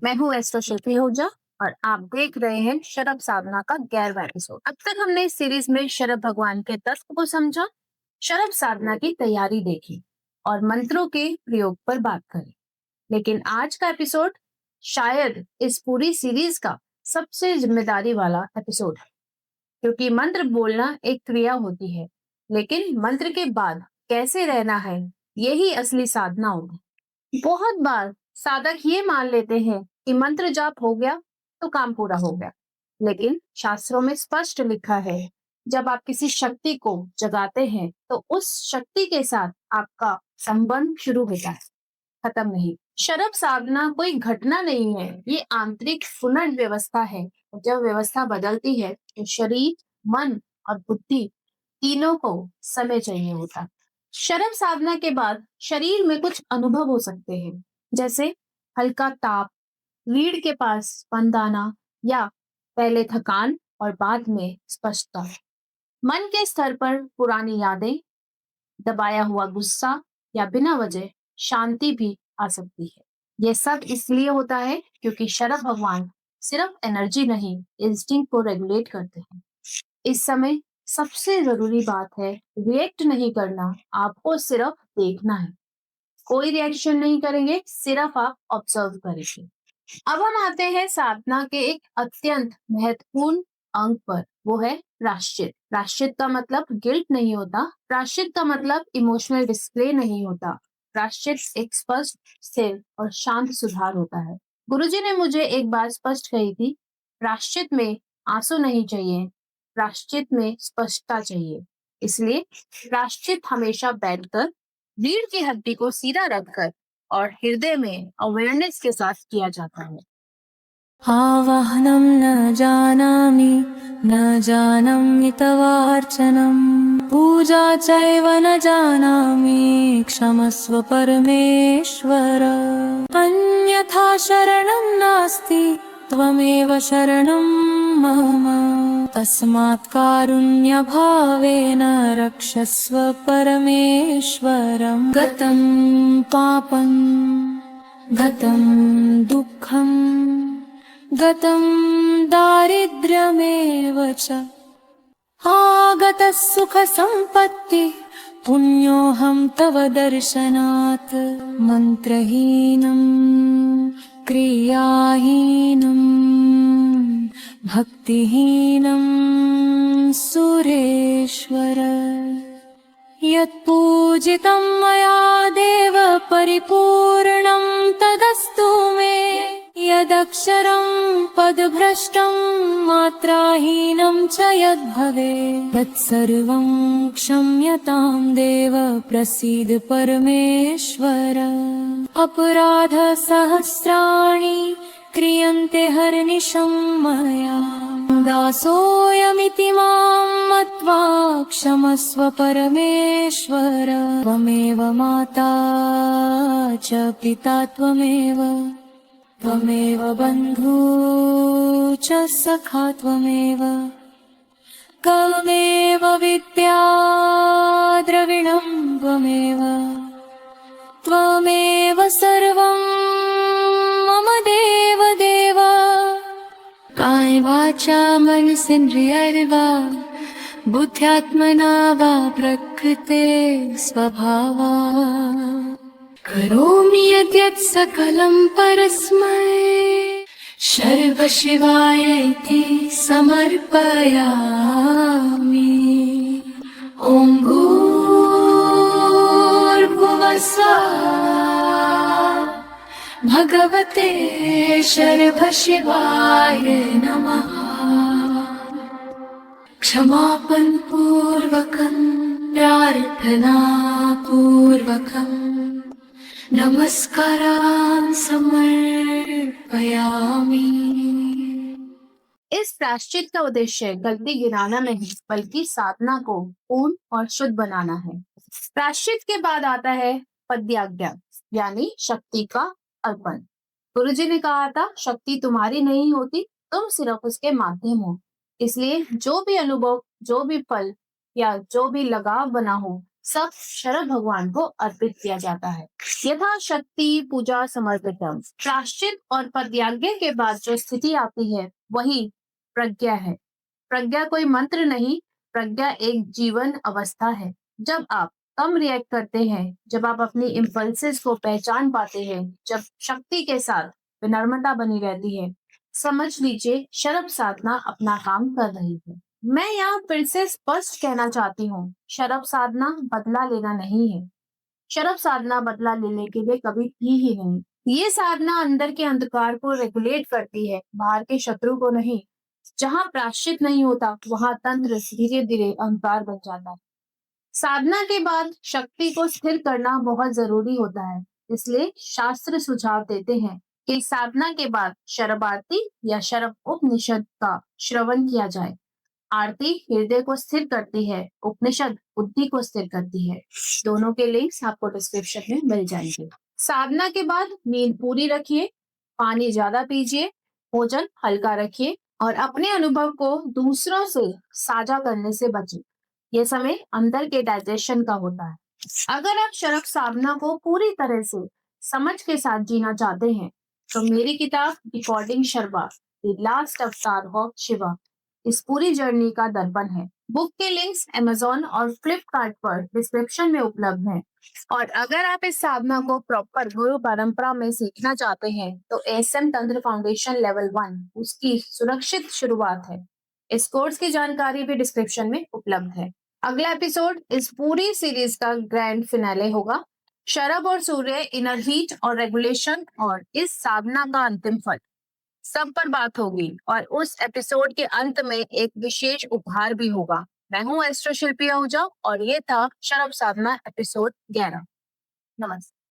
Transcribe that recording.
मैं हूँ एस्ट्रो शिल्पी आहूजा और आप देख रहे हैं शरभ साधना का 11वां एपिसोड। अब तक हमने इस सीरीज में शरभ भगवान के तत्व को समझा, शरभ साधना की तैयारी देखी और मंत्रों के प्रयोग पर बात करी। लेकिन आज का एपिसोड शायद इस पूरी सीरीज का सबसे जिम्मेदारी वाला एपिसोड है, क्योंकि मंत्र बोलना एक क्रिया होती है, लेकिन मंत्र के बाद कैसे रहना है, यही असली साधना होगी। बहुत बार साधक ये मान लेते हैं कि मंत्र जाप हो गया तो काम पूरा हो गया, लेकिन शास्त्रों में स्पष्ट लिखा है, जब आप किसी शक्ति को जगाते हैं तो उस शक्ति के साथ आपका संबंध शुरू होता है, खत्म नहीं। शरभ साधना कोई घटना नहीं है, ये आंतरिक पुनर्व्यवस्था है। जब व्यवस्था बदलती है तो शरीर, मन और बुद्धि तीनों को समय चाहिए होता है। शरभ साधना के बाद शरीर में कुछ अनुभव हो सकते हैं, जैसे हल्का ताप, रीढ़ के पास स्पंद आना या पहले थकान और बाद में स्पष्टता। मन के स्तर पर पुरानी यादें, दबाया हुआ गुस्सा या बिना वजह शांति भी आ सकती है। यह सब इसलिए होता है क्योंकि शरभ भगवान सिर्फ एनर्जी नहीं, इंस्टिंक्ट को रेगुलेट करते हैं। इस समय सबसे जरूरी बात है रिएक्ट नहीं करना, आपको सिर्फ देखना है। कोई रिएक्शन नहीं करेंगे, सिर्फ आप ऑब्जर्व करेंगे। अब हम आते हैं साधना के एक अत्यंत महत्वपूर्ण अंग पर, वो है प्रायश्चित। प्रायश्चित का मतलब गिल्ट नहीं होता, प्रायश्चित का मतलब इमोशनल डिस्प्ले नहीं होता। प्रायश्चित एक स्पष्ट, स्थिर और शांत सुधार होता है। गुरुजी ने मुझे एक बार स्पष्ट कही थी, प्रायश्चित में आंसू नहीं चाहिए, प्रायश्चित में स्पष्टता चाहिए। इसलिए प्रायश्चित हमेशा बैठकर, रीढ़ की हड्डी को सीधा रखकर और हृदय में अवेयरनेस के साथ किया जाता है। आवाहनं न जानामि न जानामि तवार्चनम् पूजा चैव न जानामि क्षमस्व परमेश्वर अन्यथा शरणं नास्ति त्वमेव शरणं मम तस्मात् कारुण्यभावेन रक्षस्व परमेश्वरं गतं पापं गतं दुःखं गतं दारिद्र्यमेव च आगतः सुखसम्पत्तिः पुण्योऽहं तव दर्शनात् मन्त्रहीनं क्रियाहीनं भक्तिहीनं सुरेश्वर यत्पूजितं मया देव परिपूर्णं तदस्तु मे यदक्षरं पदभ्रष्टं मात्राहीनं च यद्भवेत् तत्सर्वं क्षम्यतां देव प्रसीद परमेश्वर अपराधसहस्राणि क्रियन्ते हरनिशं मया दासोऽयमिति मां मत्वा क्षमस्व परमेश्वर त्वमेव माता च पिता त्वमेव बन्धु च सखा त्वमेव विद्या द्रविणं त्वमेव सर्वं मम देव काय वाचा मनसेन्द्रियैर्वा बुद्ध्यात्मना वा प्रकृते स्वभावात् करोमि यद्यत् सकलं परस्मै सर्वशिवाय इति समर्पयामि। ॐ भूर्भुवः स्वः भगवते सर्वशिवाय नमः। क्षमापण पूर्वकं प्रार्थना पूर्वकं नमस्कारान् समर्पयामि। इस प्रायश्चित का उद्देश्य गलती गिनाना नहीं, बल्कि साधना को पूर्ण और शुद्ध बनाना है। प्रायश्चित के बाद आता है पद्याज्ञा, यानी शक्ति का अर्पण। गुरुजी ने कहा था, शक्ति तुम्हारी नहीं होती, तुम सिर्फ उसके माध्यम हो। इसलिए जो भी अनुभव, जो भी फल या जो भी लगाव बना हो, सब शरद भगवान को अर्पित किया जाता है। यथा शक्ति पूजा समर्पितम। प्रायश्चित और पदयाज्ञा के बाद जो स्थिति आती है वही प्रज्ञा है। प्रज्ञा कोई मंत्र नहीं, प्रज्ञा एक जीवन अवस्था है। जब आप कम रिएक्ट करते हैं, जब आप अपनी इम्पल्सेस को पहचान पाते हैं, जब शक्ति के साथ विनम्रता बनी रहती है, समझ लीजिए शरब साधना अपना काम कर रही है। मैं यहाँ फिर से स्पष्ट कहना चाहती हूँ, शरब साधना बदला लेना नहीं है। शरब साधना बदला लेने के लिए कभी थी ही नहीं। ये साधना अंदर के अंधकार को रेगुलेट करती है, बाहर के शत्रु को नहीं। जहाँ प्रायश्चित नहीं होता, वहाँ तंत्र धीरे धीरे अहंकार बन जाता है। साधना के बाद शक्ति को स्थिर करना बहुत जरूरी होता है। इसलिए शास्त्र सुझाव देते हैं कि साधना के बाद शरब आरती या शरब उपनिषद का श्रवण किया जाए। आरती हृदय को स्थिर करती है, उपनिषद बुद्धि को स्थिर करती है। दोनों के लिंक्स आपको डिस्क्रिप्शन में मिल जाएंगे। साधना के बाद नींद पूरी रखिए, पानी ज्यादा पीजिए, भोजन हल्का रखिए और अपने अनुभव को दूसरों से साझा करने से बचिए। यह समय अंदर के डाइजेशन का होता है। अगर आप शरब साधना को पूरी तरह से समझ के साथ जीना चाहते हैं, तो मेरी किताब डिकोडिंग शर्बा द लास्ट अवतार ऑफ शिवा इस पूरी जर्नी का दर्पण है। बुक के लिंक्स अमेज़न और फ्लिपकार्ट पर डिस्क्रिप्शन में उपलब्ध हैं। और अगर आप इस साधना को प्रॉपर गुरु परंपरा में सीखना चाहते हैं, तो एसएम तंत्र फाउंडेशन लेवल 1 उसकी सुरक्षित शुरुआत है। इस कोर्स की जानकारी भी डिस्क्रिप्शन में उपलब्ध है। अगला एपिसोड इस पूरी सीरीज का ग्रैंड फिनाले होगा। शरब और सूर्य, इनर हीट और रेगुलेशन और इस साधना का अंतिम फल, सब पर बात होगी। और उस एपिसोड के अंत में एक विशेष उपहार भी होगा। मैं हूँ एस्ट्रो शिल्पी आहूजा और ये था शरब साधना एपिसोड 11। नमस्ते।